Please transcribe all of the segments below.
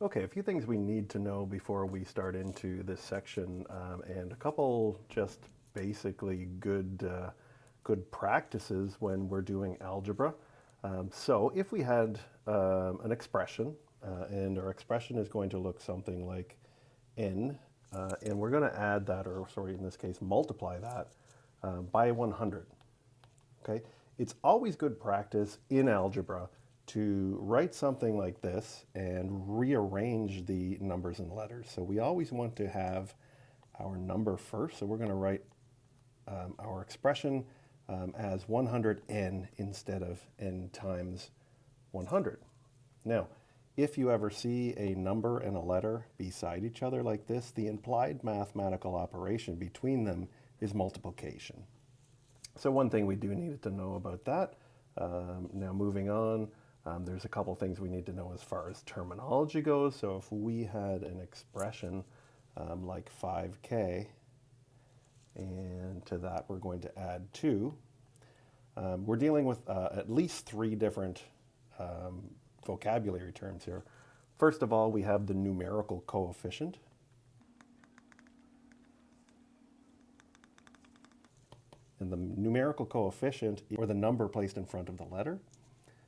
Okay, a few things we need to know before we start into this section, and a couple just basically good practices when we're doing algebra. So if we had an expression, and our expression is going to look something like n, and we're going to add that, or sorry, in this case, multiply that by 100. Okay, it's always good practice in algebra to write something like this and rearrange the numbers and letters. So we always want to have our number first. So we're going to write our expression as 100n instead of n times 100. Now, if you ever see a number and a letter beside each other like this, the implied mathematical operation between them is multiplication. So one thing we do need to know about that. Now moving on, there's a couple things we need to know as far as terminology goes. So if we had an expression like 5k, and to that we're going to add 2, we're dealing with at least 3 different vocabulary terms here. First of all, we have the numerical coefficient. And the numerical coefficient, or the number placed in front of the letter.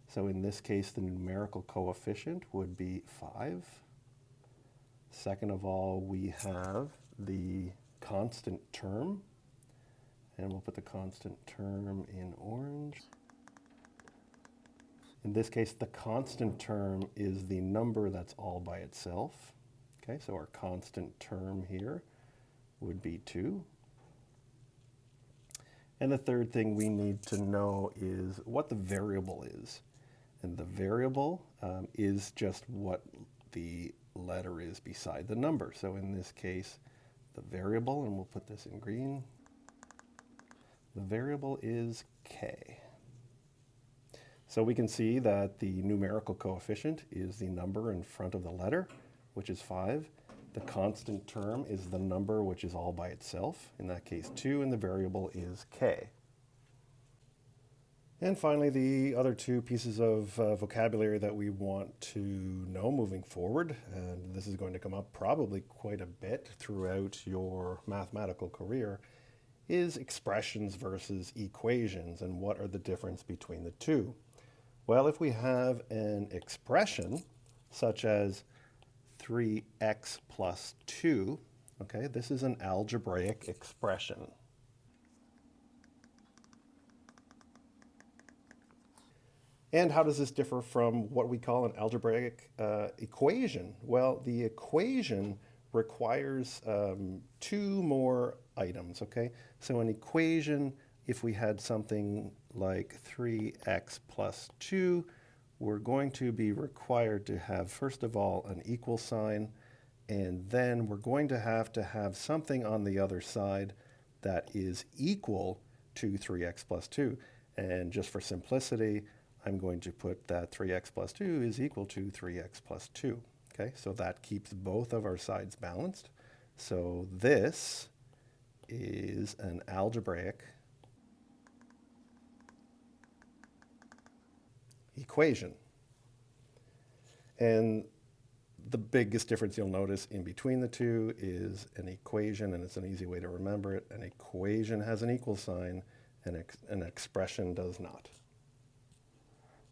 So in this case, the numerical coefficient would be 5. Second of all, we have the constant term. And we'll put the constant term in orange. In this case, the constant term is the number that's all by itself. Okay, so our constant term here would be 2. And the third thing we need to know is what the variable is. And the variable is just what the letter is beside the number. So in this case, the variable, and we'll put this in green, the variable is k. So we can see that the numerical coefficient is the number in front of the letter, which is 5. The constant term is the number which is all by itself, in that case 2, and the variable is k. And finally, the other 2 pieces of vocabulary that we want to know moving forward, and this is going to come up probably quite a bit throughout your mathematical career, is expressions versus equations, and what are the difference between the 2. Well, if we have an expression such as 3x plus 2, okay, this is an algebraic expression. And how does this differ from what we call an algebraic equation? Well, the equation requires 2 more items, okay? So an equation, if we had something like 3x plus 2, we're going to be required to have, first of all, an equal sign, and then we're going to have something on the other side that is equal to 3x plus 2. And just for simplicity, I'm going to put that 3x plus 2 is equal to 3x plus 2. Okay, so that keeps both of our sides balanced. So this is an algebraic equation. And the biggest difference you'll notice in between the 2 is an equation, and it's an easy way to remember it. An equation has an equal sign, and an expression does not.